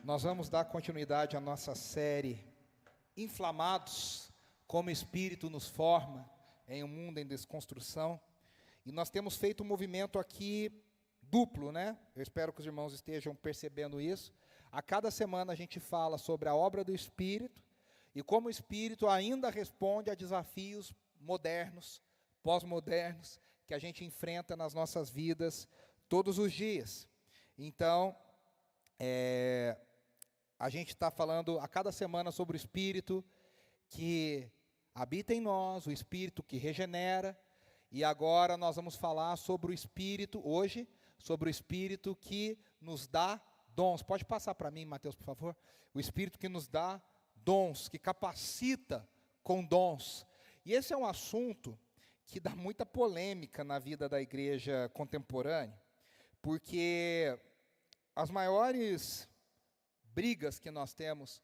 Nós vamos dar continuidade à nossa série Inflamados, como o Espírito nos forma em um mundo em desconstrução. E nós temos feito um movimento aqui duplo, né? Eu espero que os irmãos estejam percebendo isso. A cada semana a gente fala sobre a obra do Espírito e como o Espírito ainda responde a desafios modernos, pós-modernos, que a gente enfrenta nas nossas vidas todos os dias. Então, a gente está falando a cada semana sobre o Espírito que habita em nós, o Espírito que regenera, e agora nós vamos falar sobre o Espírito, hoje, sobre o Espírito que nos dá dons. Pode passar para mim, Mateus, por favor? O Espírito que nos dá dons, que capacita com dons. E esse é um assunto que dá muita polêmica na vida da igreja contemporânea, porque as maiores brigas que nós temos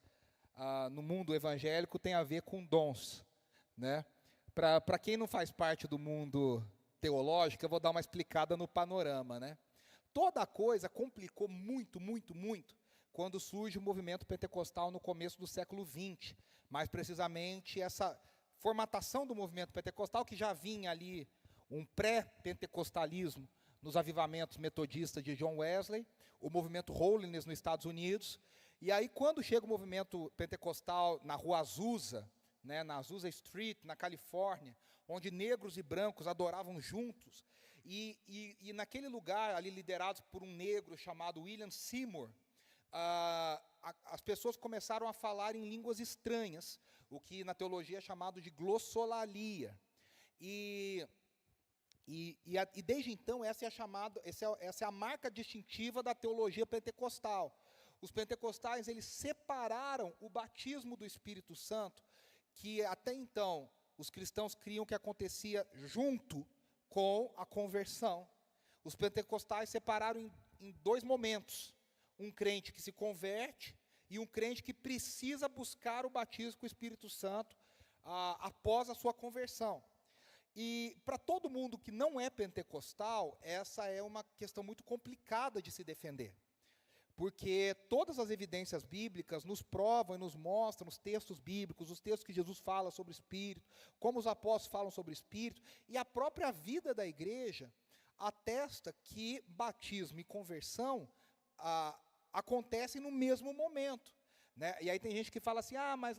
no mundo evangélico têm a ver com dons, né? Para quem não faz parte do mundo teológico, eu vou dar uma explicada no panorama, né? Toda a coisa complicou muito quando surge o movimento pentecostal no começo do século XX. Mais precisamente, essa formatação do movimento pentecostal, que já vinha ali um pré-pentecostalismo nos avivamentos metodistas de John Wesley, o movimento Holiness nos Estados Unidos. E aí, quando chega o movimento pentecostal na Rua Azusa, né, na Azusa Street, na Califórnia, onde negros e brancos adoravam juntos, e naquele lugar, ali liderados por um negro chamado William Seymour, as pessoas começaram a falar em línguas estranhas, o que na teologia é chamado de glossolalia. E desde então, essa é a marca distintiva da teologia pentecostal. Os pentecostais, eles separaram o batismo do Espírito Santo, que até então os cristãos criam que acontecia junto com a conversão. Os pentecostais separaram em dois momentos: um crente que se converte e um crente que precisa buscar o batismo com o Espírito Santo após a sua conversão. E para todo mundo que não é pentecostal, essa é uma questão muito complicada de se defender. Porque todas as evidências bíblicas nos provam e nos mostram os textos bíblicos, os textos que Jesus fala sobre o Espírito, como os apóstolos falam sobre o Espírito, e a própria vida da igreja atesta que batismo e conversão acontecem no mesmo momento, né? E aí tem gente que fala assim, mas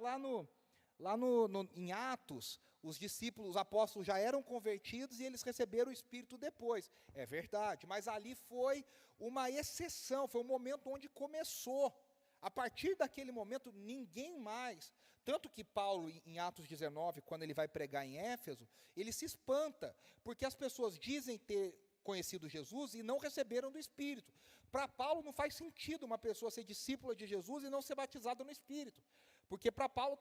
em Atos, os discípulos, os apóstolos já eram convertidos e eles receberam o Espírito depois. É verdade, mas ali foi uma exceção, foi um momento onde começou. A partir daquele momento, ninguém mais. Tanto que Paulo, em Atos 19, quando ele vai pregar em Éfeso, ele se espanta, porque as pessoas dizem ter conhecido Jesus e não receberam do Espírito. Para Paulo não faz sentido uma pessoa ser discípula de Jesus e não ser batizada no Espírito. Porque para Paulo,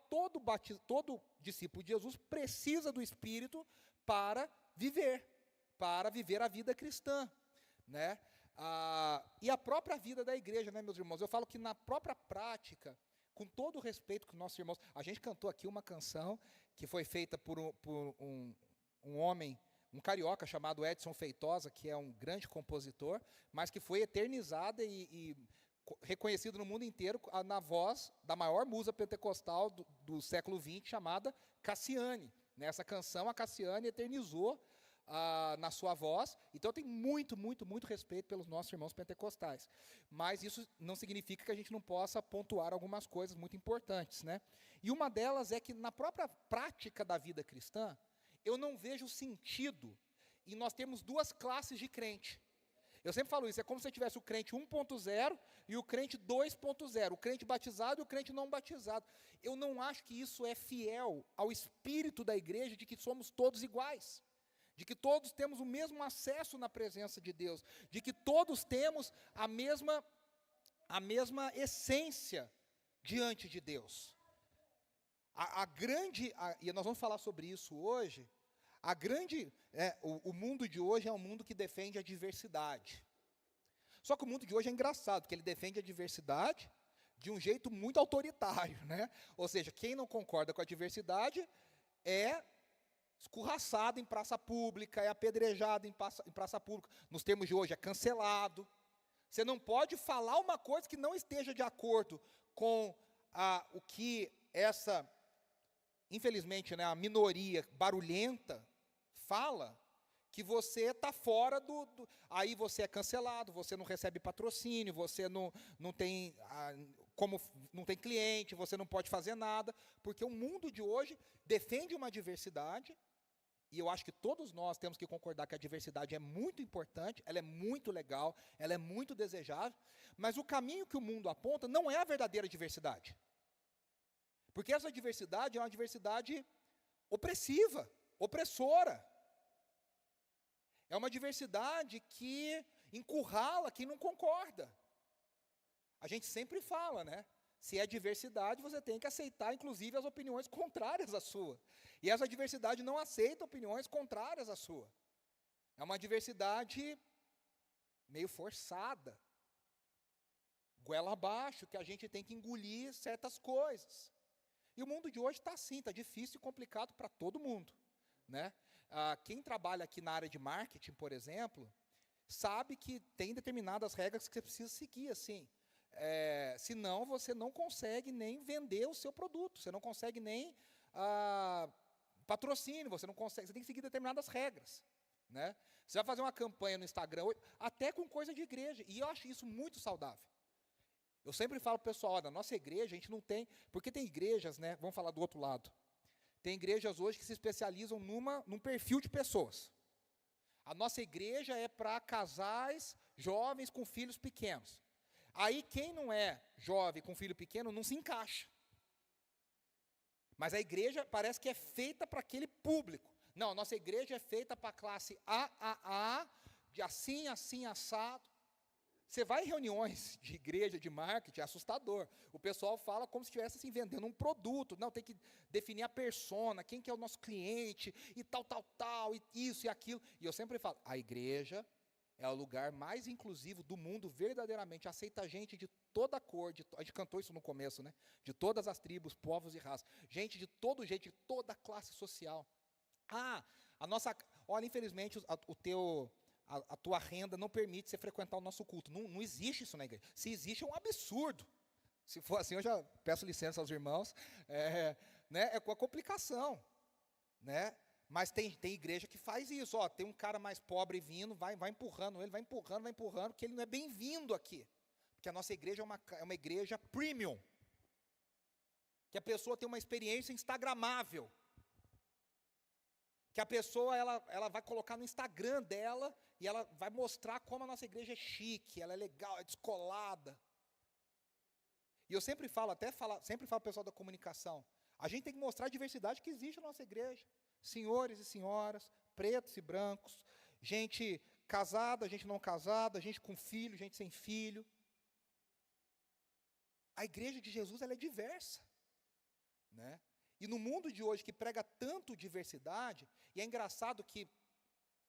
todo discípulo de Jesus precisa do Espírito para viver a vida cristã, né? E a própria vida da igreja, né, meus irmãos? Eu falo que na própria prática, com todo o respeito com nossos irmãos, a gente cantou aqui uma canção que foi feita por um homem, um carioca chamado Edson Feitosa, que é um grande compositor, mas que foi eternizada e reconhecido no mundo inteiro na voz da maior musa pentecostal do século XX, chamada Cassiane. Nessa canção, a Cassiane eternizou na sua voz. Então, eu tenho muito respeito pelos nossos irmãos pentecostais. Mas isso não significa que a gente não possa pontuar algumas coisas muito importantes, né? E uma delas é que, na própria prática da vida cristã, eu não vejo sentido em nós termos duas classes de crente. Eu sempre falo isso, é como se tivesse o crente 1.0 e o crente 2.0, o crente batizado e o crente não batizado. Eu não acho que isso é fiel ao espírito da igreja, de que somos todos iguais, de que todos temos o mesmo acesso na presença de Deus, de que todos temos a mesma essência diante de Deus. E nós vamos falar sobre isso hoje. O mundo de hoje é um mundo que defende a diversidade. Só que o mundo de hoje é engraçado, porque ele defende a diversidade de um jeito muito autoritário, né? Ou seja, quem não concorda com a diversidade é escorraçado em praça pública, é apedrejado em praça pública. Nos termos de hoje, é cancelado. Você não pode falar uma coisa que não esteja de acordo com o que essa, infelizmente, né, a minoria barulhenta fala, que você está fora aí você é cancelado, você não recebe patrocínio, você não tem, não tem cliente, você não pode fazer nada, porque o mundo de hoje defende uma diversidade, e eu acho que todos nós temos que concordar que a diversidade é muito importante, ela é muito legal, ela é muito desejável, mas o caminho que o mundo aponta não é a verdadeira diversidade. Porque essa diversidade é uma diversidade opressiva, opressora. É uma diversidade que encurrala quem não concorda. A gente sempre fala, né? Se é diversidade, você tem que aceitar, inclusive, as opiniões contrárias à sua. E essa diversidade não aceita opiniões contrárias à sua. É uma diversidade meio forçada, goela abaixo, que a gente tem que engolir certas coisas. E o mundo de hoje está assim, está difícil e complicado para todo mundo, né? Quem trabalha aqui na área de marketing, por exemplo, sabe que tem determinadas regras que você precisa seguir, assim. Senão você não consegue nem vender o seu produto, você não consegue nem patrocínio, você não consegue, você tem que seguir determinadas regras, né? Você vai fazer uma campanha no Instagram, até com coisa de igreja, e eu acho isso muito saudável. Eu sempre falo para o pessoal, na nossa igreja a gente não tem, porque tem igrejas, né, vamos falar do outro lado, tem igrejas hoje que se especializam num perfil de pessoas. A nossa igreja é para casais jovens com filhos pequenos. Aí quem não é jovem com filho pequeno não se encaixa. Mas a igreja parece que é feita para aquele público. Não, a nossa igreja é feita para a classe AAA, de assim, assim, assado. Você vai em reuniões de igreja, de marketing, é assustador. O pessoal fala como se estivesse assim, vendendo um produto. Não, tem que definir a persona, quem que é o nosso cliente, e tal, e isso e aquilo. E eu sempre falo, a igreja é o lugar mais inclusivo do mundo, verdadeiramente. Aceita gente de toda a cor, a gente cantou isso no começo, né? De todas as tribos, povos e raças. Gente de todo jeito, de toda a classe social. Olha, infelizmente, a tua renda não permite você frequentar o nosso culto. Não existe isso na igreja. Se existe, é um absurdo. Se for assim, eu já peço licença aos irmãos. Né, é com a complicação. Né? Mas tem igreja que faz isso. Tem um cara mais pobre vindo, vai empurrando ele, vai empurrando, porque ele não é bem-vindo aqui. Porque a nossa igreja é uma igreja premium. Que a pessoa tem uma experiência instagramável. Que a pessoa ela vai colocar no Instagram dela e ela vai mostrar como a nossa igreja é chique, ela é legal, é descolada. E eu sempre falo para o pessoal da comunicação, a gente tem que mostrar a diversidade que existe na nossa igreja. Senhores e senhoras, pretos e brancos, gente casada, gente não casada, gente com filho, gente sem filho. A igreja de Jesus ela é diversa, né? E no mundo de hoje, que prega tanto diversidade, e é engraçado que,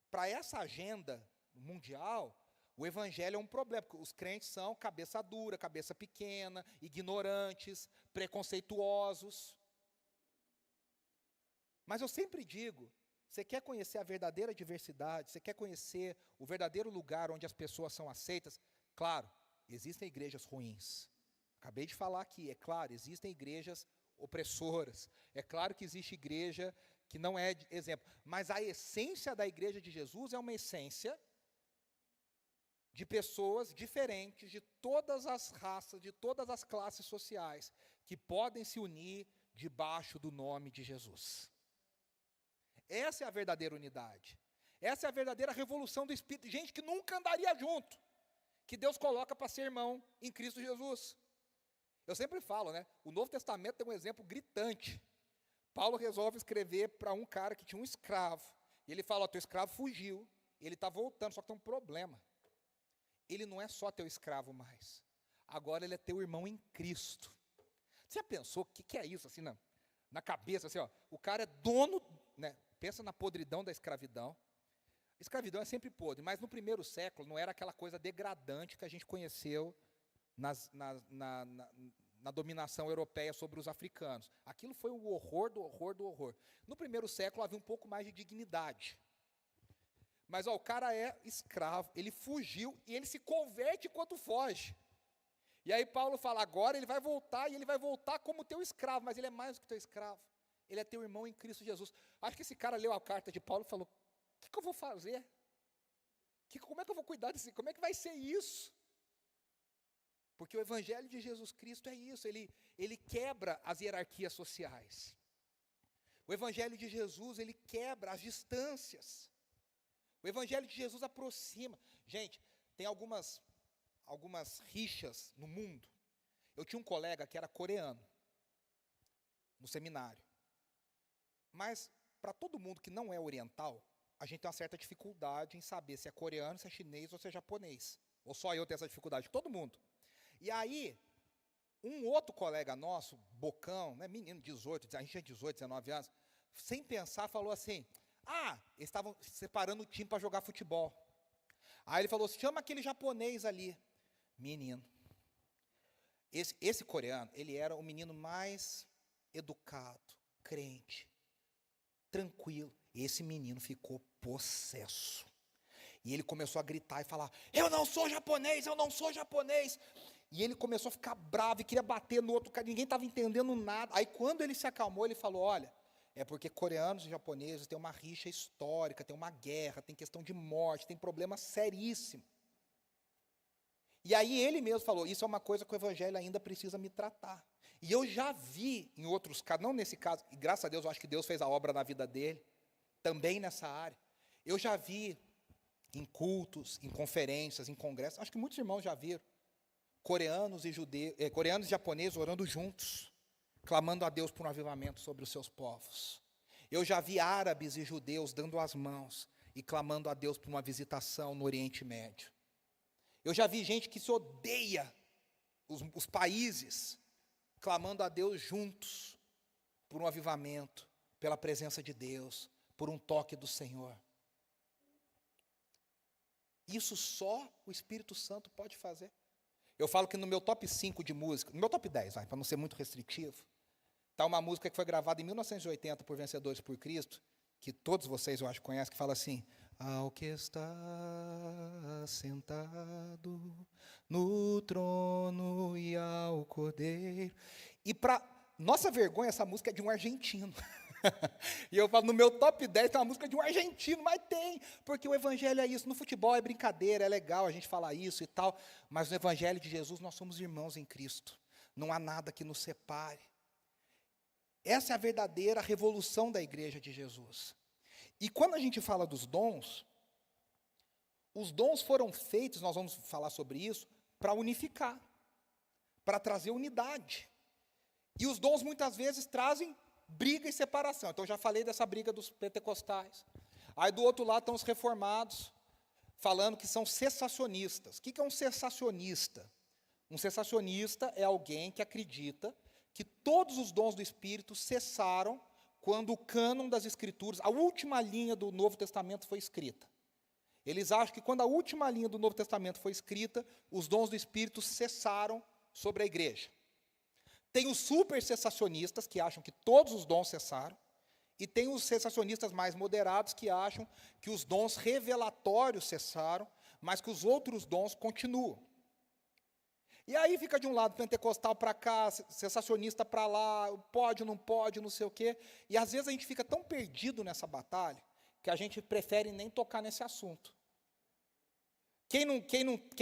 para essa agenda mundial, o evangelho é um problema, porque os crentes são cabeça dura, cabeça pequena, ignorantes, preconceituosos. Mas eu sempre digo, você quer conhecer a verdadeira diversidade, você quer conhecer o verdadeiro lugar onde as pessoas são aceitas? Claro, existem igrejas ruins. Acabei de falar aqui, é claro, existem igrejas opressoras. É claro que existe igreja que não é exemplo, mas a essência da igreja de Jesus é uma essência de pessoas diferentes, de todas as raças, de todas as classes sociais, que podem se unir debaixo do nome de Jesus. Essa é a verdadeira unidade. Essa é a verdadeira revolução do Espírito. Gente que nunca andaria junto, que Deus coloca para ser irmão em Cristo Jesus. Eu sempre falo, né? O Novo Testamento tem um exemplo gritante. Paulo resolve escrever para um cara que tinha um escravo. E ele fala, teu escravo fugiu, ele está voltando, só que tem um problema. Ele não é só teu escravo mais. Agora ele é teu irmão em Cristo. Você já pensou o que é isso, assim, na cabeça, assim, o cara é dono, né? Pensa na podridão da escravidão. A escravidão é sempre podre, mas no primeiro século não era aquela coisa degradante que a gente conheceu na dominação europeia sobre os africanos. Aquilo foi o horror do horror do horror. No primeiro século havia um pouco mais de dignidade. Mas o cara é escravo, ele fugiu e ele se converte enquanto foge. E aí Paulo fala, agora ele vai voltar, e ele vai voltar como teu escravo, mas ele é mais do que teu escravo. Ele é teu irmão em Cristo Jesus. Acho que esse cara leu a carta de Paulo e falou, o que eu vou fazer? Como é que eu vou cuidar desse? Como é que vai ser isso? Porque o Evangelho de Jesus Cristo é isso, ele quebra as hierarquias sociais. O Evangelho de Jesus, ele quebra as distâncias. O Evangelho de Jesus aproxima. Gente, tem algumas rixas no mundo. Eu tinha um colega que era coreano, no seminário. Mas, para todo mundo que não é oriental, a gente tem uma certa dificuldade em saber se é coreano, se é chinês ou se é japonês. Ou só eu tenho essa dificuldade, todo mundo. E aí, um outro colega nosso, bocão, né, menino, 18, a gente tinha 18, 19 anos, sem pensar, falou assim, eles estavam separando o time para jogar futebol. Aí ele falou, chama aquele japonês ali. Menino, esse coreano, ele era o menino mais educado, crente, tranquilo. Esse menino ficou possesso. E ele começou a gritar e falar, eu não sou japonês, eu não sou japonês. E ele começou a ficar bravo e queria bater no outro cara, ninguém estava entendendo nada. Aí quando ele se acalmou, ele falou, olha, é porque coreanos e japoneses têm uma rixa histórica, tem uma guerra, tem questão de morte, tem problema seríssimo. E aí ele mesmo falou, isso é uma coisa que o Evangelho ainda precisa me tratar. E eu já vi em outros casos, não nesse caso, e graças a Deus eu acho que Deus fez a obra na vida dele, também nessa área. Eu já vi em cultos, em conferências, em congressos, acho que muitos irmãos já viram, coreanos e japoneses orando juntos, clamando a Deus por um avivamento sobre os seus povos. Eu já vi árabes e judeus dando as mãos e clamando a Deus por uma visitação no Oriente Médio. Eu já vi gente que se odeia, os países, clamando a Deus juntos, por um avivamento, pela presença de Deus, por um toque do Senhor. Isso só o Espírito Santo pode fazer. Eu falo que no meu top 5 de música, no meu top 10, para não ser muito restritivo, está uma música que foi gravada em 1980 por Vencedores por Cristo, que todos vocês, eu acho, conhecem, que fala assim, ao que está sentado no trono e ao Cordeiro. E para nossa vergonha, essa música é de um argentino. E eu falo, no meu top 10 tem uma música de um argentino, mas tem, porque o Evangelho é isso. No futebol é brincadeira, é legal a gente falar isso e tal, mas no Evangelho de Jesus nós somos irmãos em Cristo. Não há nada que nos separe. Essa é a verdadeira revolução da igreja de Jesus. E quando a gente fala dos dons, os dons foram feitos, nós vamos falar sobre isso, para unificar, para trazer unidade. E os dons muitas vezes trazem briga e separação. Então eu já falei dessa briga dos pentecostais. Aí do outro lado estão os reformados, falando que são cessacionistas. O que é um cessacionista? Um cessacionista é alguém que acredita que todos os dons do Espírito cessaram quando o cânon das Escrituras, a última linha do Novo Testamento foi escrita. Eles acham que quando a última linha do Novo Testamento foi escrita, os dons do Espírito cessaram sobre a igreja. Tem os super cessacionistas, que acham que todos os dons cessaram, e tem os cessacionistas mais moderados, que acham que os dons revelatórios cessaram, mas que os outros dons continuam. E aí fica de um lado pentecostal para cá, cessacionista para lá, pode, não sei o quê. E às vezes a gente fica tão perdido nessa batalha, que a gente prefere nem tocar nesse assunto. Quem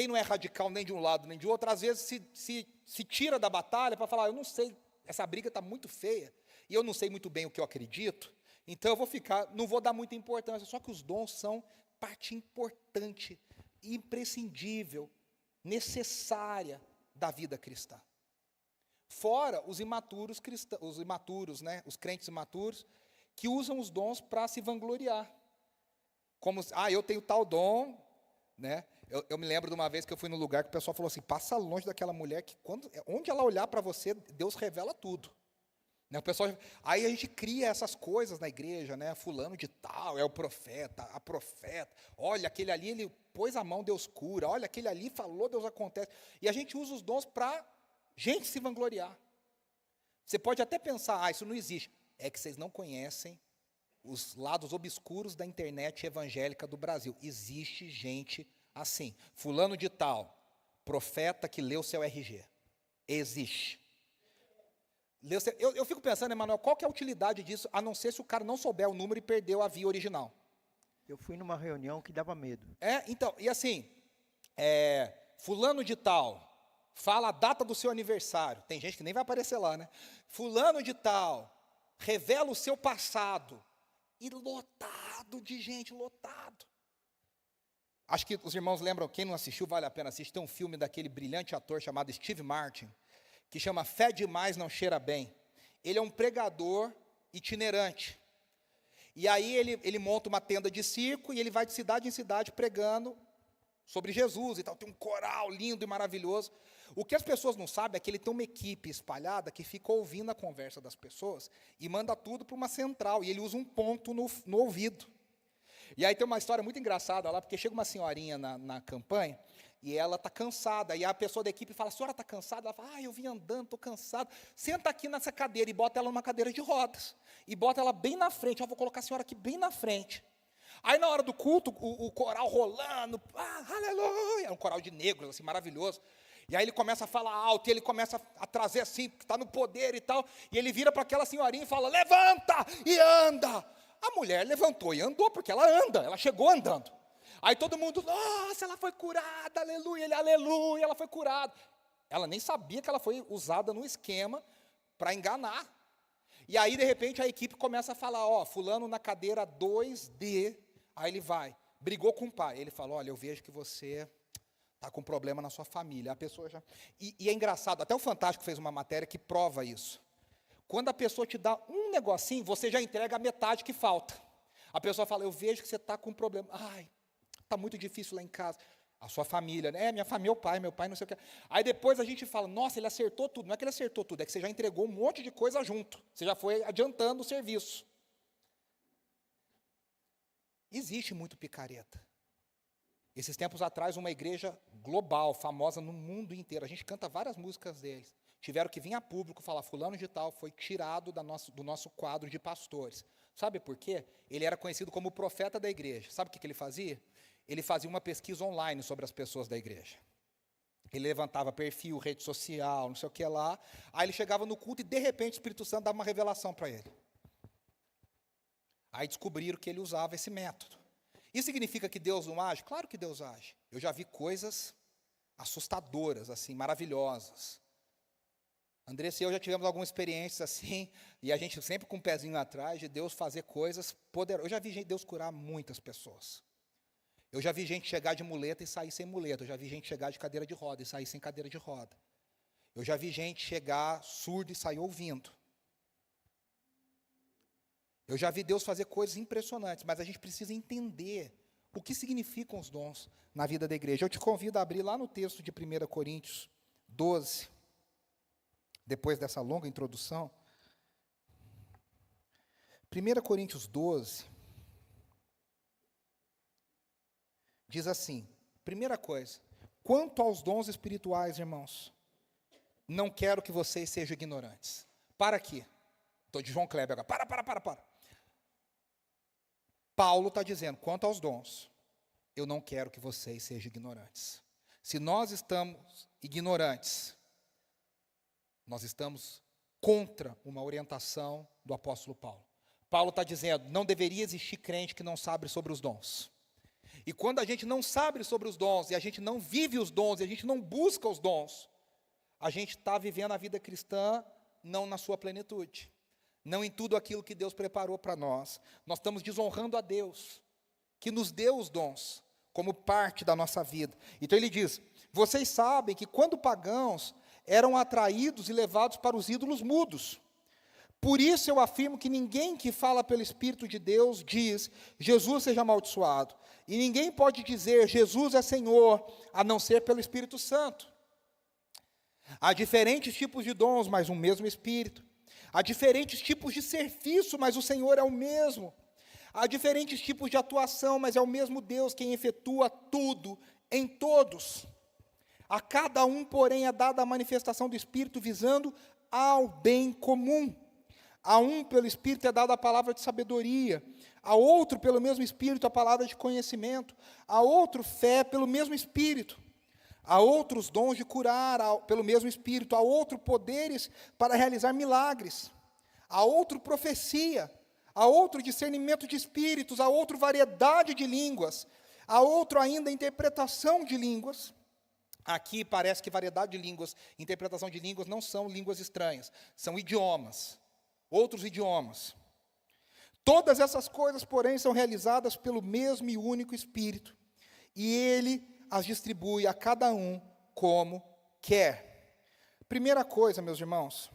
não é radical nem de um lado nem de outro, às vezes se tira da batalha para falar, eu não sei, essa briga está muito feia, e eu não sei muito bem o que eu acredito, então eu não vou dar muita importância. Só que os dons são parte importante, imprescindível, necessária da vida cristã. Fora os imaturos cristãos, os crentes imaturos, que usam os dons para se vangloriar. Como, eu tenho tal dom, né? Eu me lembro de uma vez que eu fui num lugar que o pessoal falou assim, passa longe daquela mulher que onde ela olhar para você, Deus revela tudo. Né? Aí a gente cria essas coisas na igreja, né? Fulano de tal, é o profeta, a profeta. Olha, aquele ali, ele pôs a mão, Deus cura. Olha, aquele ali falou, Deus acontece. E a gente usa os dons para gente se vangloriar. Você pode até pensar, isso não existe. É que vocês não conhecem os lados obscuros da internet evangélica do Brasil. Existe gente assim. Fulano de tal, profeta que leu seu RG. Existe. Eu fico pensando, Emanuel, qual que é a utilidade disso, a não ser se o cara não souber o número e perdeu a via original. Eu fui numa reunião que dava medo. Então, e assim, fulano de tal, fala a data do seu aniversário. Tem gente que nem vai aparecer lá, né? Fulano de tal, revela o seu passado. E lotado de gente, lotado. Acho que os irmãos lembram, quem não assistiu, vale a pena assistir. Tem um filme daquele brilhante ator chamado Steve Martin, que chama Fé Demais Não Cheira Bem. Ele é um pregador itinerante. E aí ele monta uma tenda de circo e ele vai de cidade em cidade pregando sobre Jesus e tal. Tem um coral lindo e maravilhoso. O que as pessoas não sabem é que ele tem uma equipe espalhada que fica ouvindo a conversa das pessoas e manda tudo para uma central. E ele usa um ponto no ouvido. E aí tem uma história muito engraçada lá, porque chega uma senhorinha na campanha e ela está cansada. E a pessoa da equipe fala, a senhora está cansada? Ela fala, eu vim andando, estou cansada. Senta aqui nessa cadeira e bota ela numa cadeira de rodas. E bota ela bem na frente. Eu vou colocar a senhora aqui bem na frente. Aí na hora do culto, o coral rolando, aleluia, é um coral de negros, assim, maravilhoso. E aí ele começa a falar alto, e ele começa a trazer assim, que está no poder e tal, e ele vira para aquela senhorinha e fala, levanta e anda. A mulher levantou e andou, porque ela anda, ela chegou andando. Aí todo mundo, nossa, ela foi curada, aleluia, aleluia, ela foi curada. Ela nem sabia que ela foi usada no esquema para enganar. E aí, de repente, a equipe começa a falar, fulano na cadeira 2D, aí ele vai, brigou com o pai. Ele fala, olha, eu vejo que você está com problema na sua família. A pessoa já... E é engraçado, até o Fantástico fez uma matéria que prova isso. Quando a pessoa te dá um negocinho, você já entrega a metade que falta. A pessoa fala, eu vejo que você está com problema. Ai, está muito difícil lá em casa. A sua família, né? Minha família, meu pai, não sei o que. Aí depois a gente fala, nossa, ele acertou tudo. Não é que ele acertou tudo, é que você já entregou um monte de coisa junto. Você já foi adiantando o serviço. Existe muito picareta. Esses tempos atrás, uma igreja global, famosa no mundo inteiro, a gente canta várias músicas deles, tiveram que vir a público falar, fulano de tal foi tirado do nosso quadro de pastores. Sabe por quê? Ele era conhecido como o profeta da igreja. Sabe o que ele fazia? Ele fazia uma pesquisa online sobre as pessoas da igreja. Ele levantava perfil, rede social, não sei o que lá, aí ele chegava no culto e, de repente, o Espírito Santo dava uma revelação para ele. Aí descobriram que ele usava esse método. Isso significa que Deus não age? Claro que Deus age. Eu já vi coisas assustadoras, assim, maravilhosas. Andressa e eu já tivemos algumas experiências assim, e a gente sempre com um pezinho atrás de Deus fazer coisas poderosas. Eu já vi Deus curar muitas pessoas. Eu já vi gente chegar de muleta e sair sem muleta. Eu já vi gente chegar de cadeira de roda e sair sem cadeira de roda. Eu já vi gente chegar surdo e sair ouvindo. Eu já vi Deus fazer coisas impressionantes, mas a gente precisa entender o que significam os dons na vida da igreja. Eu te convido a abrir lá no texto de 1 Coríntios 12, depois dessa longa introdução. 1 Coríntios 12, diz assim, primeira coisa, quanto aos dons espirituais, irmãos, não quero que vocês sejam ignorantes. Para aqui. Estou de João Kleber agora. Para. Paulo está dizendo, quanto aos dons, eu não quero que vocês sejam ignorantes. Se nós estamos ignorantes, nós estamos contra uma orientação do apóstolo Paulo. Paulo está dizendo, não deveria existir crente que não sabe sobre os dons. E quando a gente não sabe sobre os dons, e a gente não vive os dons, e a gente não busca os dons, a gente está vivendo a vida cristã não na sua plenitude. Não em tudo aquilo que Deus preparou para nós. Nós estamos desonrando a Deus, que nos deu os dons, como parte da nossa vida. Então ele diz, vocês sabem que quando pagãos eram atraídos e levados para os ídolos mudos. Por isso eu afirmo que ninguém que fala pelo Espírito de Deus diz, Jesus seja amaldiçoado. E ninguém pode dizer, Jesus é Senhor, a não ser pelo Espírito Santo. Há diferentes tipos de dons, mas um mesmo Espírito. Há diferentes tipos de serviço, mas o Senhor é o mesmo. Há diferentes tipos de atuação, mas é o mesmo Deus quem efetua tudo em todos. A cada um, porém, é dada a manifestação do Espírito visando ao bem comum. A um, pelo Espírito, é dada a palavra de sabedoria. A outro, pelo mesmo Espírito, a palavra de conhecimento. A outro, fé pelo mesmo Espírito. A outros, dons de curar pelo mesmo Espírito. A outro, poderes para realizar milagres. A outro, profecia. A outro, discernimento de espíritos. A outro, variedade de línguas. A outro, ainda, interpretação de línguas. Aqui parece que variedade de línguas, interpretação de línguas não são línguas estranhas, são idiomas, outros idiomas. Todas essas coisas, porém, são realizadas pelo mesmo e único Espírito, e Ele as distribui a cada um como quer. Primeira coisa, meus irmãos,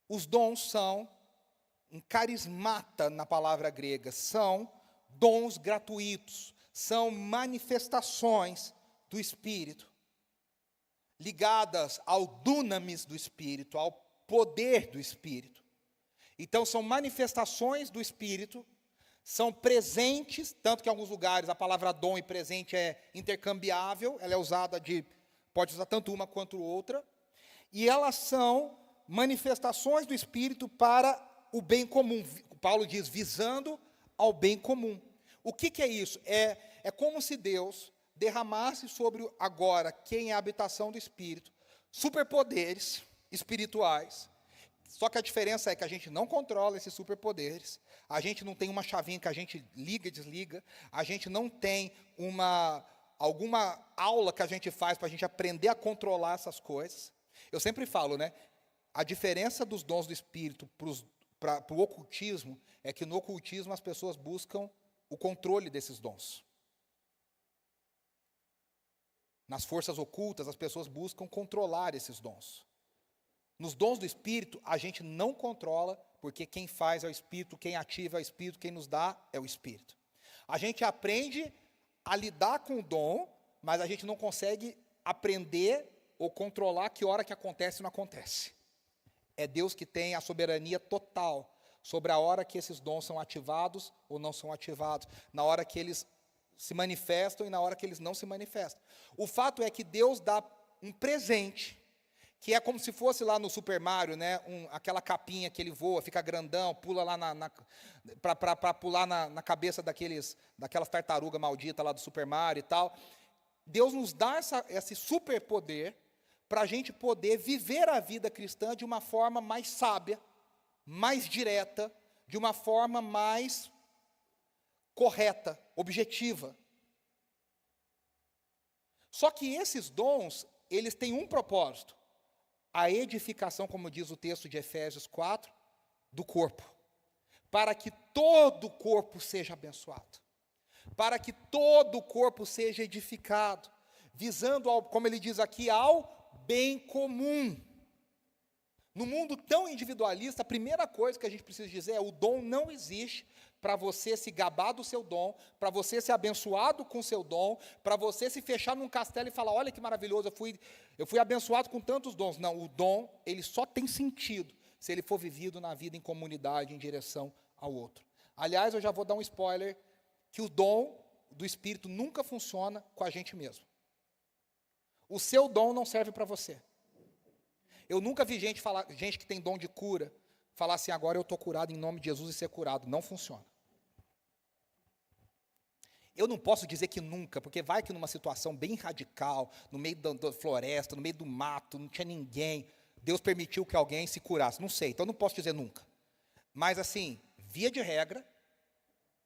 os dons são, um carismata na palavra grega, são dons gratuitos, são manifestações do Espírito, ligadas ao dunamis do Espírito, ao poder do Espírito. Então, são manifestações do Espírito, são presentes, tanto que em alguns lugares a palavra dom e presente é intercambiável, ela é usada pode usar tanto uma quanto outra, e elas são manifestações do Espírito para o bem comum. Paulo diz, visando ao bem comum. O que é isso? É como se Deus derramasse sobre agora quem é a habitação do Espírito, superpoderes espirituais. Só que a diferença é que a gente não controla esses superpoderes, a gente não tem uma chavinha que a gente liga e desliga, a gente não tem alguma aula que a gente faz para a gente aprender a essas coisas. Eu sempre falo, né? A diferença dos dons do Espírito para o ocultismo é que no ocultismo as pessoas buscam o controle desses dons. Nas forças ocultas, as pessoas buscam controlar esses dons. Nos dons do Espírito, a gente não controla, porque quem faz é o Espírito, quem ativa é o Espírito, quem nos dá é o Espírito. A gente aprende a lidar com o dom, mas a gente não consegue aprender ou controlar que hora que acontece ou não acontece. É Deus que tem a soberania total sobre a hora que esses dons são ativados ou não são ativados, na hora que eles se manifestam e na hora que eles não se manifestam. O fato é que Deus dá um presente, que é como se fosse lá no Super Mario, né, aquela capinha que ele voa, fica grandão, pula lá para pular na cabeça daquelas tartarugas malditas lá do Super Mario e tal. Deus nos dá esse superpoder para a gente poder viver a vida cristã de uma forma mais sábia, mais direta, de uma forma mais correta, objetiva. Só que esses dons, eles têm um propósito: a edificação, como diz o texto de Efésios 4, do corpo, para que todo o corpo seja abençoado, para que todo o corpo seja edificado, visando, como ele diz aqui, ao bem comum. No mundo tão individualista, a primeira coisa que a gente precisa dizer é: o dom não existe para você se gabar do seu dom, para você ser abençoado com o seu dom, para você se fechar num castelo e falar: olha que maravilhoso, eu fui abençoado com tantos dons. Não, o dom, ele só tem sentido se ele for vivido na vida em comunidade, em direção ao outro. Aliás, eu já vou dar um spoiler, que o dom do Espírito nunca funciona com a gente mesmo. O seu dom não serve para você. Eu nunca vi gente que tem dom de cura, falar assim: agora eu estou curado em nome de Jesus, e ser curado. Não funciona. Eu não posso dizer que nunca, porque vai que numa situação bem radical, no meio da floresta, no meio do mato, não tinha ninguém, Deus permitiu que alguém se curasse. Não sei, então eu não posso dizer nunca. Mas assim, via de regra,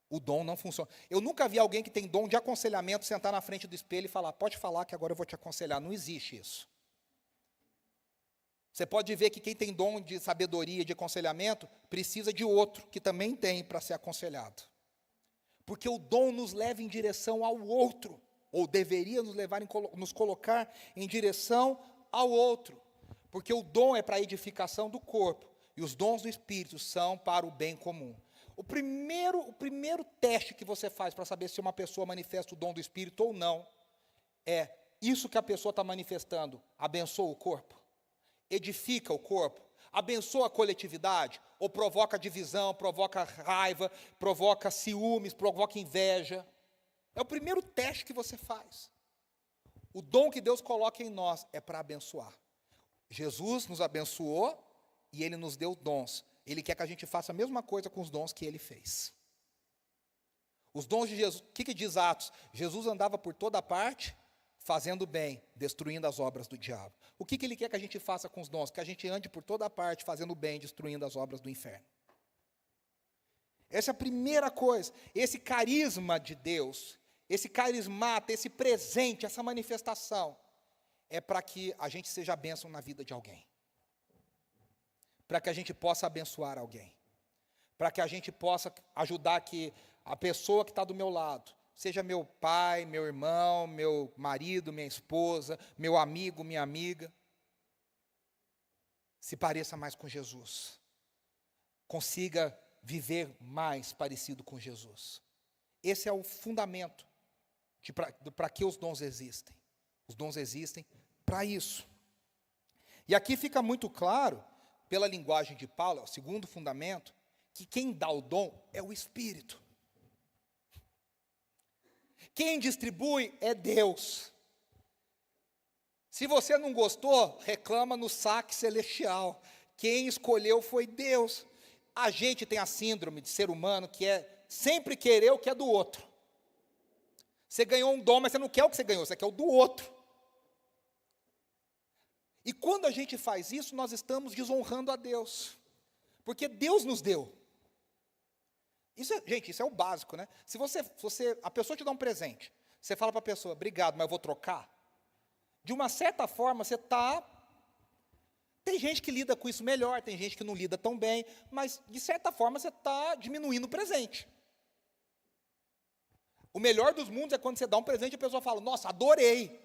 o dom não funciona. Eu nunca vi alguém que tem dom de aconselhamento sentar na frente do espelho e falar: pode falar que agora eu vou te aconselhar. Não existe isso. Você pode ver que quem tem dom de sabedoria, de aconselhamento, precisa de outro que também tem para ser aconselhado. Porque o dom nos leva em direção ao outro, ou deveria nos colocar em direção ao outro. Porque o dom é para a edificação do corpo, e os dons do Espírito são para o bem comum. O primeiro teste que você faz para saber se uma pessoa manifesta o dom do Espírito ou não, é: isso que a pessoa está manifestando abençoa o corpo? Edifica o corpo? Abençoa a coletividade? Ou provoca divisão, provoca raiva, provoca ciúmes, provoca inveja? É o primeiro teste que você faz. O dom que Deus coloca em nós é para abençoar. Jesus nos abençoou e Ele nos deu dons. Ele quer que a gente faça a mesma coisa com os dons que Ele fez. Os dons de Jesus, o que diz Atos? Jesus andava por toda parte, fazendo bem, destruindo as obras do diabo. O que Ele quer que a gente faça com os dons? Que a gente ande por toda parte, fazendo bem, destruindo as obras do inferno. Essa é a primeira coisa. Esse carisma de Deus, esse carismata, esse presente, essa manifestação, é para que a gente seja bênção na vida de alguém. Para que a gente possa abençoar alguém. Para que a gente possa ajudar que a pessoa que está do meu lado, seja meu pai, meu irmão, meu marido, minha esposa, meu amigo, minha amiga, se pareça mais com Jesus. Consiga viver mais parecido com Jesus. Esse é o fundamento para que os dons existem. Os dons existem para isso. E aqui fica muito claro, pela linguagem de Paulo, é o segundo fundamento, que quem dá o dom é o Espírito. Quem distribui é Deus. Se você não gostou, reclama no saque celestial. Quem escolheu foi Deus. A gente tem a síndrome de ser humano que é sempre querer o que é do outro. Você ganhou um dom, mas você não quer o que você ganhou, você quer o do outro. E quando a gente faz isso, nós estamos desonrando a Deus. Porque Deus nos deu. Gente, isso é o básico, né? Se a pessoa te dá um presente, você fala para a pessoa, obrigado, mas eu vou trocar. De uma certa forma, você está... Tem gente que lida com isso melhor, tem gente que não lida tão bem, mas, de certa forma, você está diminuindo o presente. O melhor dos mundos é quando você dá um presente e a pessoa fala, nossa, adorei.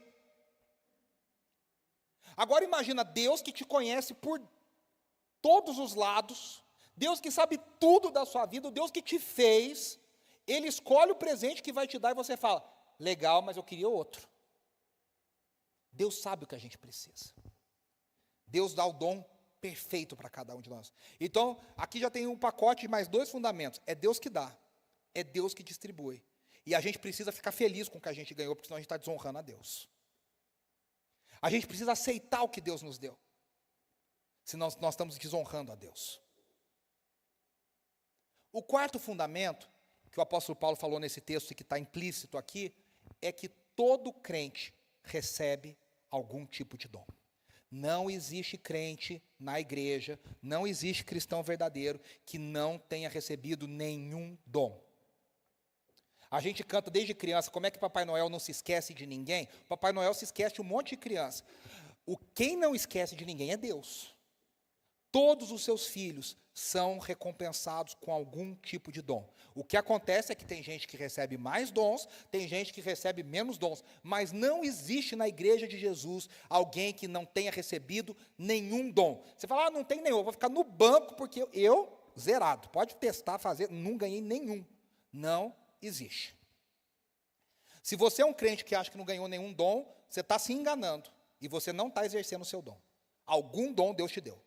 Agora imagina Deus que te conhece por todos os lados, Deus que sabe tudo da sua vida, o Deus que te fez, Ele escolhe o presente que vai te dar e você fala, legal, mas eu queria outro. Deus sabe o que a gente precisa. Deus dá o dom perfeito para cada um de nós. Então, aqui já tem um pacote de mais 2 fundamentos. É Deus que dá, é Deus que distribui. E a gente precisa ficar feliz com o que a gente ganhou, porque senão a gente está desonrando a Deus. A gente precisa aceitar o que Deus nos deu. Senão nós estamos desonrando a Deus. O quarto fundamento, que o apóstolo Paulo falou nesse texto e que está implícito aqui, é que todo crente recebe algum tipo de dom. Não existe crente na igreja, não existe cristão verdadeiro que não tenha recebido nenhum dom. A gente canta desde criança, como é que Papai Noel não se esquece de ninguém? Papai Noel se esquece de um monte de criança. Quem não esquece de ninguém é Deus. Todos os seus filhos são recompensados com algum tipo de dom. O que acontece é que tem gente que recebe mais dons, tem gente que recebe menos dons, mas não existe na igreja de Jesus alguém que não tenha recebido nenhum dom. Você fala, não tem nenhum, eu vou ficar no banco porque eu zerado. Pode testar, fazer, não ganhei nenhum. Não existe. Se você é um crente que acha que não ganhou nenhum dom, você está se enganando e você não está exercendo o seu dom. Algum dom Deus te deu.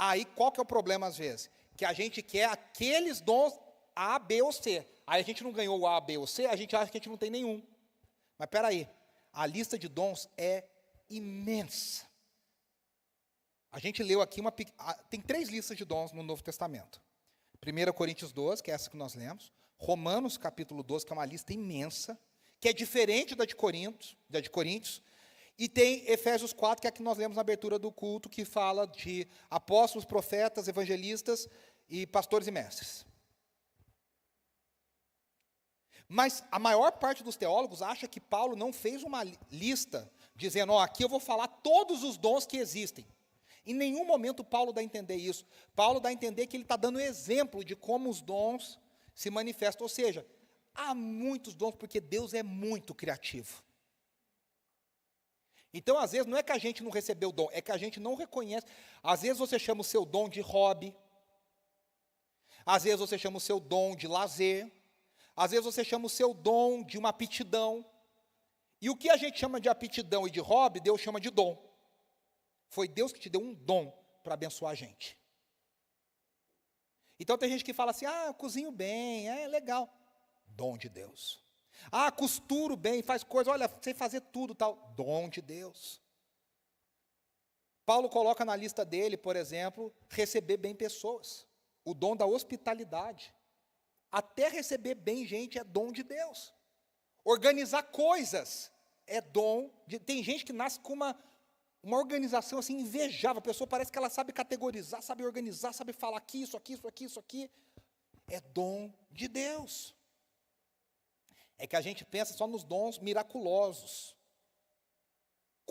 Aí, qual que é o problema às vezes? Que a gente quer aqueles dons A, B ou C. Aí a gente não ganhou o A, B ou C, a gente acha que a gente não tem nenhum. Mas espera aí, a lista de dons é imensa. A gente leu aqui, tem 3 listas de dons no Novo Testamento. 1 Coríntios 12, que é essa que nós lemos. Romanos capítulo 12, que é uma lista imensa, que é diferente da de Coríntios. E tem Efésios 4, que é a que nós lemos na abertura do culto, que fala de apóstolos, profetas, evangelistas e pastores e mestres. Mas a maior parte dos teólogos acha que Paulo não fez uma lista dizendo, aqui eu vou falar todos os dons que existem. Em nenhum momento Paulo dá a entender isso. Paulo dá a entender que ele está dando exemplo de como os dons se manifestam. Ou seja, há muitos dons porque Deus é muito criativo. Então, às vezes, não é que a gente não recebeu o dom, é que a gente não reconhece. Às vezes você chama o seu dom de hobby. Às vezes você chama o seu dom de lazer. Às vezes você chama o seu dom de uma aptidão. E o que a gente chama de aptidão e de hobby, Deus chama de dom. Foi Deus que te deu um dom para abençoar a gente. Então tem gente que fala assim, eu cozinho bem, é legal. Dom de Deus. Costuro bem, faz coisa, olha, sei fazer tudo, tal. Dom de Deus. Paulo coloca na lista dele, por exemplo, receber bem pessoas, o dom da hospitalidade. Até receber bem gente é dom de Deus. Organizar coisas é dom de... Tem gente que nasce com uma organização assim invejável. A pessoa parece que ela sabe categorizar, sabe organizar, sabe falar aqui, isso aqui, isso aqui, isso aqui. É dom de Deus. É que a gente pensa só nos dons miraculosos.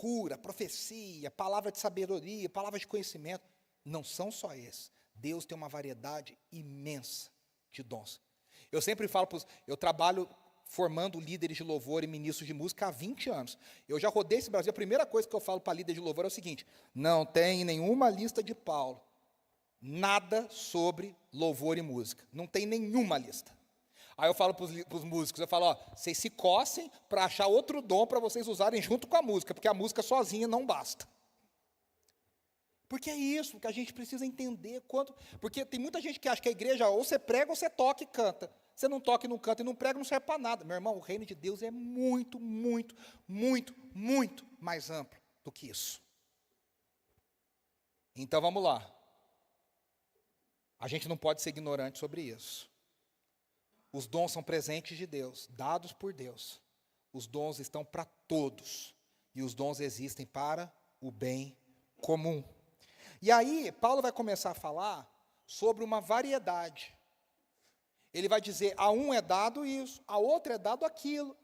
Cura, profecia, palavra de sabedoria, palavra de conhecimento. Não são só esses. Deus tem uma variedade imensa de dons. Eu sempre falo, eu trabalho formando líderes de louvor e ministros de música há 20 anos. Eu já rodei esse Brasil, a primeira coisa que eu falo para líder de louvor é o seguinte: não tem nenhuma lista de Paulo, nada sobre louvor e música. Não tem nenhuma lista. Aí eu falo para os músicos, eu falo, vocês se cossem para achar outro dom para vocês usarem junto com a música, porque a música sozinha não basta. Porque é isso que a gente precisa entender. Porque tem muita gente que acha que a igreja, ou você prega, ou você toca e canta. Você não toca e não canta e não prega, não serve para nada. Meu irmão, o reino de Deus é muito, muito, muito, muito mais amplo do que isso. Então vamos lá. A gente não pode ser ignorante sobre isso. Os dons são presentes de Deus, dados por Deus. Os dons estão para todos. E os dons existem para o bem comum. E aí, Paulo vai começar a falar sobre uma variedade. Ele vai dizer, a um é dado isso, a outro é dado aquilo.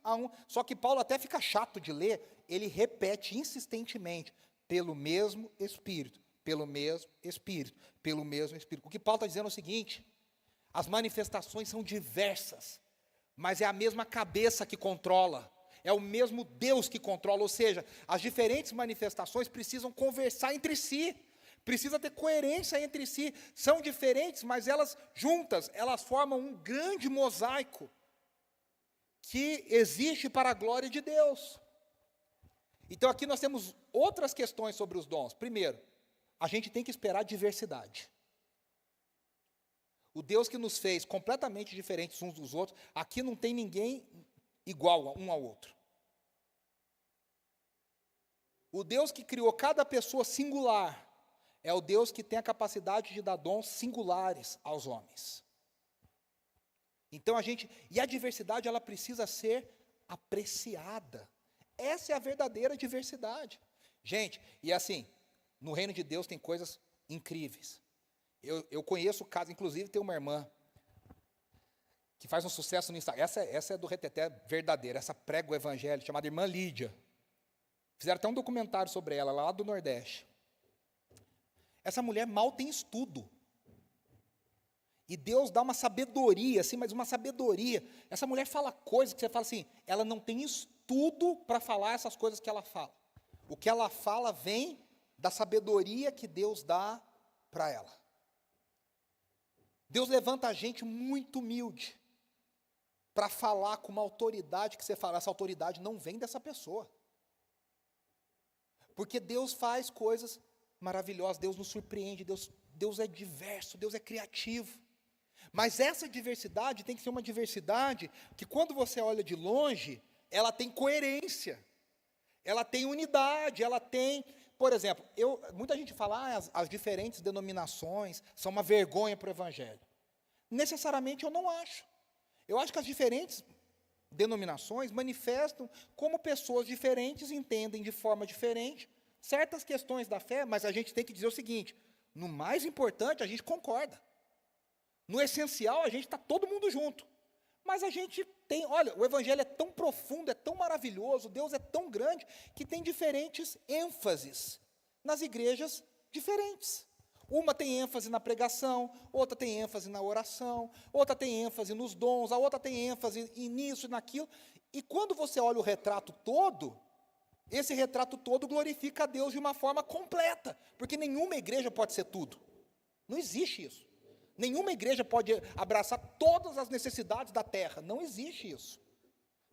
Só que Paulo até fica chato de ler, ele repete insistentemente, pelo mesmo Espírito, pelo mesmo Espírito, pelo mesmo Espírito. O que Paulo está dizendo é o seguinte: as manifestações são diversas, mas é a mesma cabeça que controla, é o mesmo Deus que controla, ou seja, as diferentes manifestações precisam conversar entre si, precisa ter coerência entre si, são diferentes, mas elas juntas, elas formam um grande mosaico, que existe para a glória de Deus. Então aqui nós temos outras questões sobre os dons. Primeiro, a gente tem que esperar diversidade. O Deus que nos fez completamente diferentes uns dos outros, aqui não tem ninguém igual um ao outro. O Deus que criou cada pessoa singular, é o Deus que tem a capacidade de dar dons singulares aos homens. Então e a diversidade, ela precisa ser apreciada. Essa é a verdadeira diversidade. Gente, e assim, no reino de Deus tem coisas incríveis. Eu conheço o caso, inclusive tem uma irmã que faz um sucesso no Instagram. Essa é do reteté verdadeiro, essa prega o evangelho, chamada Irmã Lídia. Fizeram até um documentário sobre ela, lá do Nordeste. Essa mulher mal tem estudo. E Deus dá uma sabedoria, assim, mas uma sabedoria. Essa mulher fala coisas que você fala assim, ela não tem estudo para falar essas coisas que ela fala. O que ela fala vem da sabedoria que Deus dá para ela. Deus levanta a gente muito humilde para falar com uma autoridade que você fala, essa autoridade não vem dessa pessoa. Porque Deus faz coisas maravilhosas, Deus nos surpreende, Deus é diverso, Deus é criativo. Mas essa diversidade tem que ser uma diversidade que quando você olha de longe, ela tem coerência, ela tem unidade, ela tem... Por exemplo, muita gente fala, as diferentes denominações são uma vergonha para o evangelho. Necessariamente eu não acho. Eu acho que as diferentes denominações manifestam como pessoas diferentes entendem de forma diferente certas questões da fé, mas a gente tem que dizer o seguinte, no mais importante a gente concorda. No essencial a gente está todo mundo junto. Mas a gente tem, olha, o evangelho é tão profundo, é tão maravilhoso, Deus é tão grande, que tem diferentes ênfases nas igrejas diferentes. Uma tem ênfase na pregação, outra tem ênfase na oração, outra tem ênfase nos dons, a outra tem ênfase nisso e naquilo. E quando você olha o retrato todo, esse retrato todo glorifica a Deus de uma forma completa, porque nenhuma igreja pode ser tudo. Não existe isso. Nenhuma igreja pode abraçar todas as necessidades da terra. Não existe isso.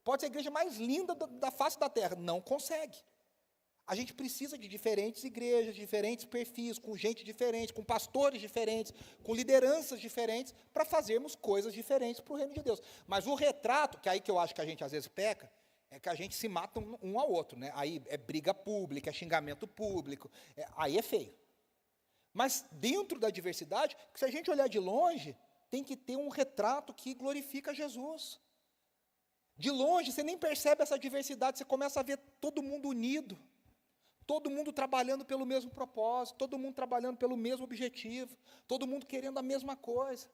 Pode ser a igreja mais linda da face da terra. Não consegue. A gente precisa de diferentes igrejas, diferentes perfis, com gente diferente, com pastores diferentes, com lideranças diferentes, para fazermos coisas diferentes para o reino de Deus. Mas o retrato, que é aí que eu acho que a gente às vezes peca, é que a gente se mata um ao outro, né? Aí é briga pública, é xingamento público, aí é feio. Mas dentro da diversidade, se a gente olhar de longe, tem que ter um retrato que glorifica Jesus. De longe, você nem percebe essa diversidade, você começa a ver todo mundo unido, todo mundo trabalhando pelo mesmo propósito, todo mundo trabalhando pelo mesmo objetivo, todo mundo querendo a mesma coisa.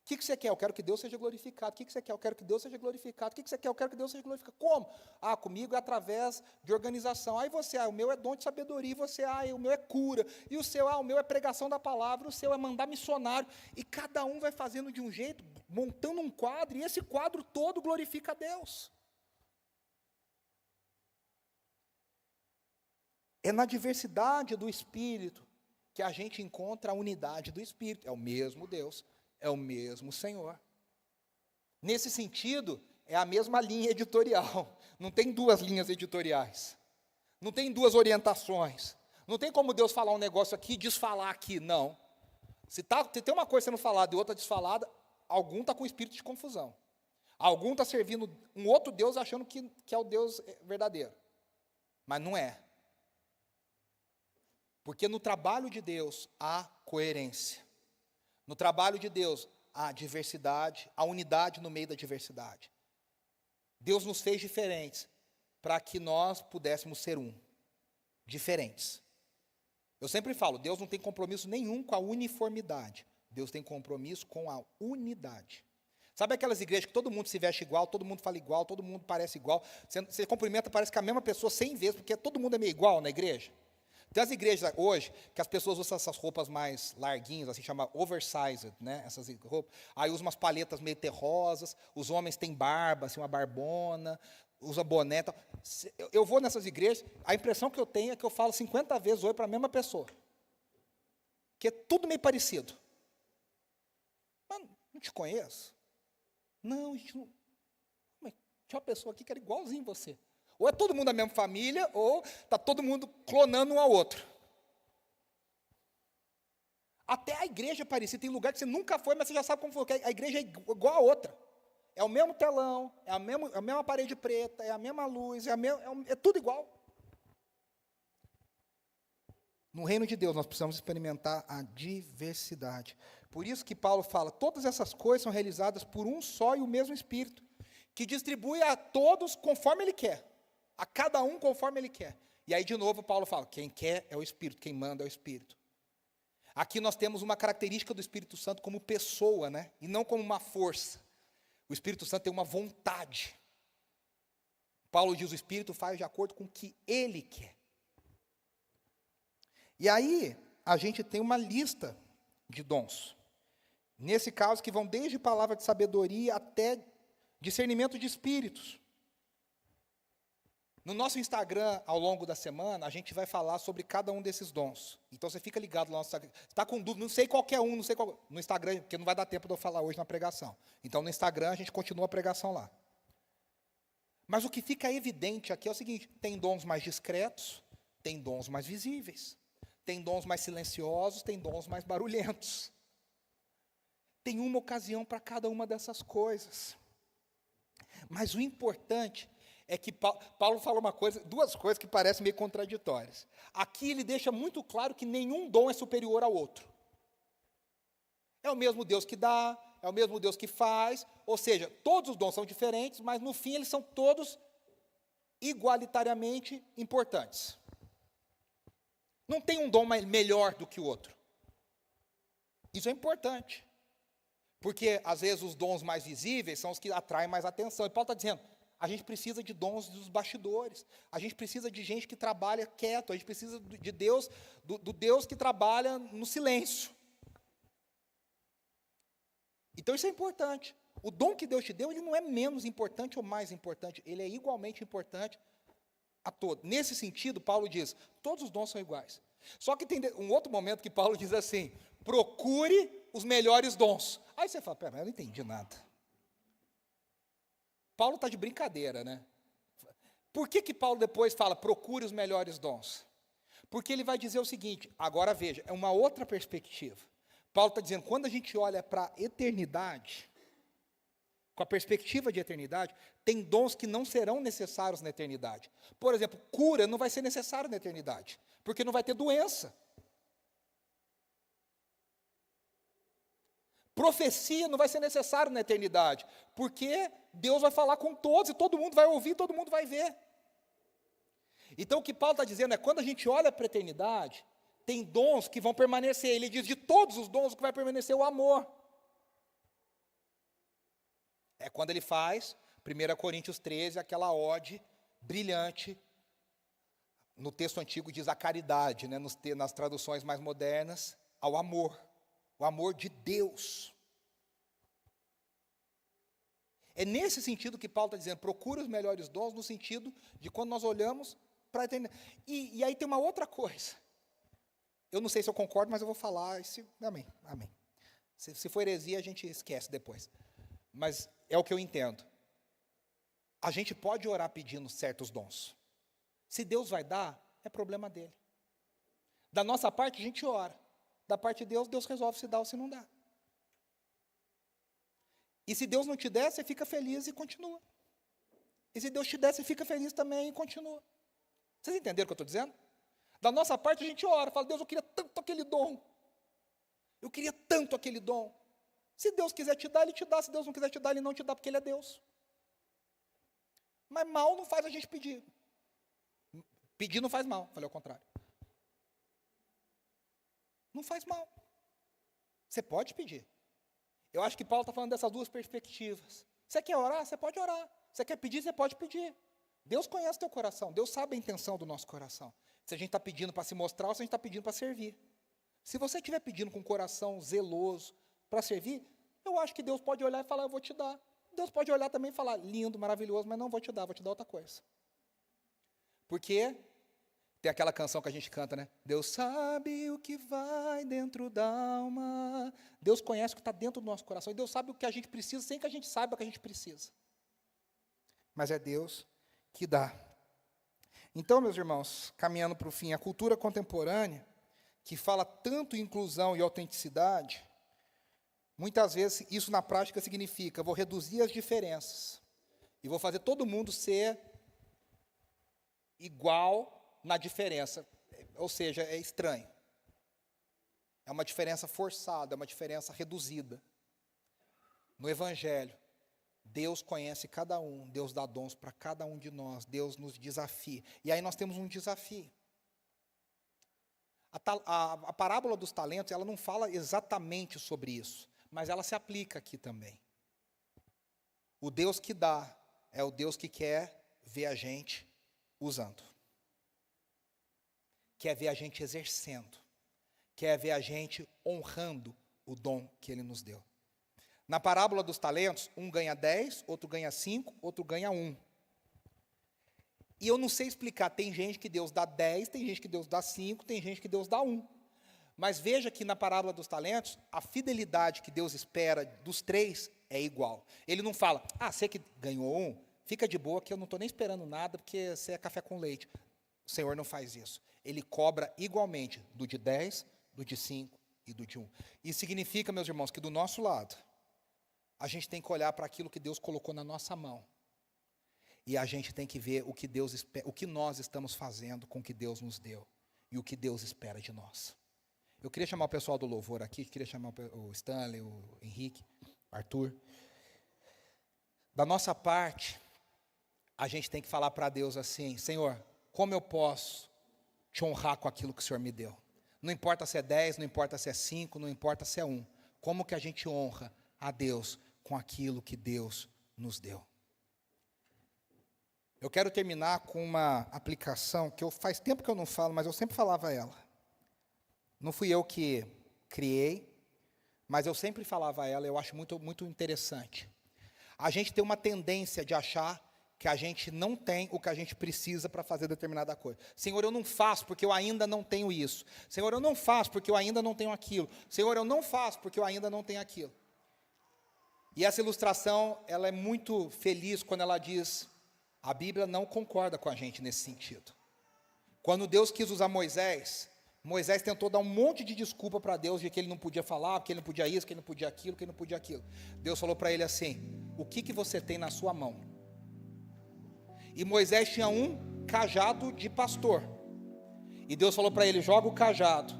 O que você quer? Eu quero que Deus seja glorificado. O que você quer? Eu quero que Deus seja glorificado. O que você quer? Eu quero que Deus seja glorificado. Como? Comigo é através de organização. Aí você, o meu é dom de sabedoria. E você, o meu é cura. E o seu, o meu é pregação da palavra. O seu é mandar missionário. E cada um vai fazendo de um jeito, montando um quadro. E esse quadro todo glorifica a Deus. É na diversidade do Espírito que a gente encontra a unidade do Espírito. É o mesmo Deus. É o mesmo Senhor. Nesse sentido, é a mesma linha editorial. Não tem duas linhas editoriais. Não tem duas orientações. Não tem como Deus falar um negócio aqui e desfalar aqui, não. Se tem uma coisa sendo falada e outra desfalada, algum está com espírito de confusão. Algum está servindo um outro Deus achando que é o Deus verdadeiro. Mas não é. Porque no trabalho de Deus há coerência. No trabalho de Deus, há diversidade, há unidade no meio da diversidade. Deus nos fez diferentes para que nós pudéssemos ser um. Diferentes. Eu sempre falo, Deus não tem compromisso nenhum com a uniformidade. Deus tem compromisso com a unidade. Sabe aquelas igrejas que todo mundo se veste igual, todo mundo fala igual, todo mundo parece igual. Você cumprimenta, parece que a mesma pessoa 100 vezes, porque todo mundo é meio igual na igreja. Tem as igrejas hoje, que as pessoas usam essas roupas mais larguinhas, assim, chama oversized, né, essas roupas. Aí usam umas paletas meio terrosas, os homens têm barba, assim, uma barbona, usa boné. Tal. Eu vou nessas igrejas, a impressão que eu tenho é que eu falo 50 vezes oi para a mesma pessoa. Que é tudo meio parecido. Mas não te conheço. Não, a gente não... Mas tinha uma pessoa aqui que era igualzinho você. Ou é todo mundo da mesma família, ou está todo mundo clonando um ao outro. Até a igreja é parecida. Tem lugar que você nunca foi, mas você já sabe como foi. A igreja é igual a outra. É o mesmo telão, é a mesma parede preta, é a mesma luz, é tudo igual. No reino de Deus, nós precisamos experimentar a diversidade. Por isso que Paulo fala, todas essas coisas são realizadas por um só e o mesmo Espírito, que distribui a todos conforme Ele quer. A cada um conforme Ele quer. E aí, de novo, Paulo fala, quem quer é o Espírito, quem manda é o Espírito. Aqui nós temos uma característica do Espírito Santo como pessoa, né? E não como uma força. O Espírito Santo tem uma vontade. Paulo diz, o Espírito faz de acordo com o que Ele quer. E aí, a gente tem uma lista de dons. Nesse caso, que vão desde palavra de sabedoria até discernimento de espíritos. No nosso Instagram, ao longo da semana, a gente vai falar sobre cada um desses dons. Então, você fica ligado lá no Instagram. Está com dúvida, não sei qualquer um, não sei qual... No Instagram, porque não vai dar tempo de eu falar hoje na pregação. Então, no Instagram, a gente continua a pregação lá. Mas o que fica evidente aqui é o seguinte, tem dons mais discretos, tem dons mais visíveis. Tem dons mais silenciosos, tem dons mais barulhentos. Tem uma ocasião para cada uma dessas coisas. Mas o importante é que Paulo fala duas coisas que parecem meio contraditórias. Aqui ele deixa muito claro que nenhum dom é superior ao outro. É o mesmo Deus que dá, é o mesmo Deus que faz, ou seja, todos os dons são diferentes, mas no fim eles são todos igualitariamente importantes. Não tem um dom melhor do que o outro. Isso é importante. Porque, às vezes, os dons mais visíveis são os que atraem mais atenção. E Paulo está dizendo, a gente precisa de dons dos bastidores. A gente precisa de gente que trabalha quieto. A gente precisa de Deus, do Deus que trabalha no silêncio. Então, isso é importante. O dom que Deus te deu, ele não é menos importante ou mais importante. Ele é igualmente importante a todos. Nesse sentido, Paulo diz, todos os dons são iguais. Só que tem um outro momento que Paulo diz assim, procure os melhores dons. Aí você fala, pera, eu não entendi nada. Paulo está de brincadeira, né? Por que Paulo depois fala, procure os melhores dons? Porque ele vai dizer o seguinte, agora veja, é uma outra perspectiva. Paulo está dizendo, quando a gente olha para a eternidade, com a perspectiva de eternidade, tem dons que não serão necessários na eternidade. Por exemplo, cura não vai ser necessário na eternidade, porque não vai ter doença. Profecia não vai ser necessário na eternidade, porque Deus vai falar com todos, e todo mundo vai ouvir, todo mundo vai ver. Então o que Paulo está dizendo é, quando a gente olha para a eternidade, tem dons que vão permanecer. Ele diz, de todos os dons, o que vai permanecer é o amor. É quando ele faz, 1 Coríntios 13, aquela ode brilhante. No texto antigo diz a caridade, né, nas traduções mais modernas, ao amor. O amor de Deus. É nesse sentido que Paulo está dizendo, procure os melhores dons, no sentido de quando nós olhamos para a eternidade. E aí tem uma outra coisa. Eu não sei se eu concordo, mas eu vou falar. Amém, amém. Se for heresia, a gente esquece depois. Mas é o que eu entendo. A gente pode orar pedindo certos dons. Se Deus vai dar, é problema dele. Da nossa parte, a gente ora. Da parte de Deus, Deus resolve se dá ou se não dá. E se Deus não te der, você fica feliz e continua. E se Deus te der, você fica feliz também e continua. Vocês entenderam o que eu estou dizendo? Da nossa parte, a gente ora, fala, Deus, eu queria tanto aquele dom. Eu queria tanto aquele dom. Se Deus quiser te dar, Ele te dá. Se Deus não quiser te dar, Ele não te dá, porque Ele é Deus. Mas mal não faz a gente pedir. Pedir não faz mal, falei ao contrário. Não faz mal. Você pode pedir. Eu acho que Paulo está falando dessas duas perspectivas. Você quer orar? Você pode orar. Você quer pedir? Você pode pedir. Deus conhece o teu coração. Deus sabe a intenção do nosso coração. Se a gente está pedindo para se mostrar ou se a gente está pedindo para servir. Se você estiver pedindo com o coração zeloso para servir, eu acho que Deus pode olhar e falar, eu vou te dar. Deus pode olhar também e falar, lindo, maravilhoso, mas não vou te dar outra coisa. Porque tem aquela canção que a gente canta, né? Deus sabe o que vai dentro da alma. Deus conhece o que está dentro do nosso coração. E Deus sabe o que a gente precisa, sem que a gente saiba o que a gente precisa. Mas é Deus que dá. Então, meus irmãos, caminhando para o fim, a cultura contemporânea, que fala tanto em inclusão e autenticidade, muitas vezes isso na prática significa, vou reduzir as diferenças. E vou fazer todo mundo ser igual na diferença, ou seja, é estranho. É uma diferença forçada, é uma diferença reduzida. No Evangelho, Deus conhece cada um, Deus dá dons para cada um de nós, Deus nos desafia. E aí nós temos um desafio. A parábola dos talentos, ela não fala exatamente sobre isso, mas ela se aplica aqui também. O Deus que dá é o Deus que quer ver a gente usando. Quer ver a gente exercendo, quer ver a gente honrando o dom que Ele nos deu. Na parábola dos talentos, um ganha 10, outro ganha 5, outro ganha 1. E eu não sei explicar, tem gente que Deus dá 10, tem gente que Deus dá 5, tem gente que Deus dá 1. Mas veja que na parábola dos talentos, a fidelidade que Deus espera dos 3 é igual. Ele não fala, você que ganhou 1, fica de boa que eu não estou nem esperando nada, porque você é café com leite. O Senhor não faz isso. Ele cobra igualmente do de 10, do de 5 e do de 1. Isso significa, meus irmãos, que do nosso lado, a gente tem que olhar para aquilo que Deus colocou na nossa mão. E a gente tem que ver o que Deus espera, o que nós estamos fazendo com o que Deus nos deu. E o que Deus espera de nós. Eu queria chamar o pessoal do louvor aqui, queria chamar o Stanley, o Henrique, o Arthur. Da nossa parte, a gente tem que falar para Deus assim, Senhor, como eu posso te honrar com aquilo que o Senhor me deu? Não importa se é 10, não importa se é 5, não importa se é 1. Como que a gente honra a Deus com aquilo que Deus nos deu? Eu quero terminar com uma aplicação que faz tempo que eu não falo, mas eu sempre falava ela. Não fui eu que criei, mas eu sempre falava ela, eu acho muito, muito interessante. A gente tem uma tendência de achar que a gente não tem o que a gente precisa para fazer determinada coisa. Senhor, eu não faço porque eu ainda não tenho isso. Senhor, eu não faço porque eu ainda não tenho aquilo. Senhor, eu não faço porque eu ainda não tenho aquilo. E essa ilustração, ela é muito feliz quando ela diz, a Bíblia não concorda com a gente nesse sentido. Quando Deus quis usar Moisés tentou dar um monte de desculpa para Deus de que ele não podia falar, que ele não podia isso, que ele não podia aquilo, que ele não podia aquilo. Deus falou para ele assim, o que você tem na sua mão. E Moisés tinha um cajado de pastor. E Deus falou para ele: joga o cajado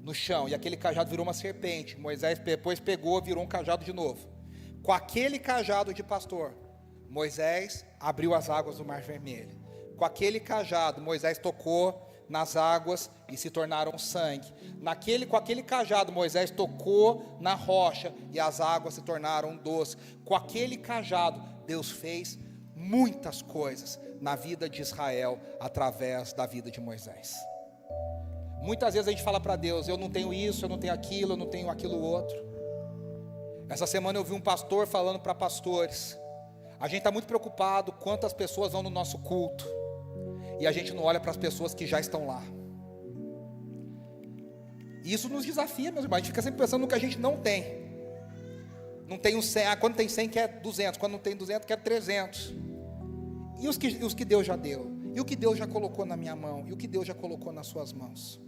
no chão. E aquele cajado virou uma serpente. Moisés depois pegou, virou um cajado de novo. Com aquele cajado de pastor, Moisés abriu as águas do Mar Vermelho. Com aquele cajado, Moisés tocou nas águas e se tornaram sangue. Com aquele cajado, Moisés tocou na rocha e as águas se tornaram doces. Com aquele cajado, Deus fez muitas coisas na vida de Israel através da vida de Moisés. Muitas vezes a gente fala para Deus: eu não tenho isso, eu não tenho aquilo, eu não tenho aquilo outro. Essa semana eu vi um pastor falando para pastores: a gente está muito preocupado quantas pessoas vão no nosso culto, e a gente não olha para as pessoas que já estão lá. E isso nos desafia, meus irmãos. A gente fica sempre pensando no que a gente não tem. Não tem um 100, quando tem 100 quer 200, quando não tem 200 quer 300. E os que Deus já deu? E o que Deus já colocou na minha mão? E o que Deus já colocou nas suas mãos?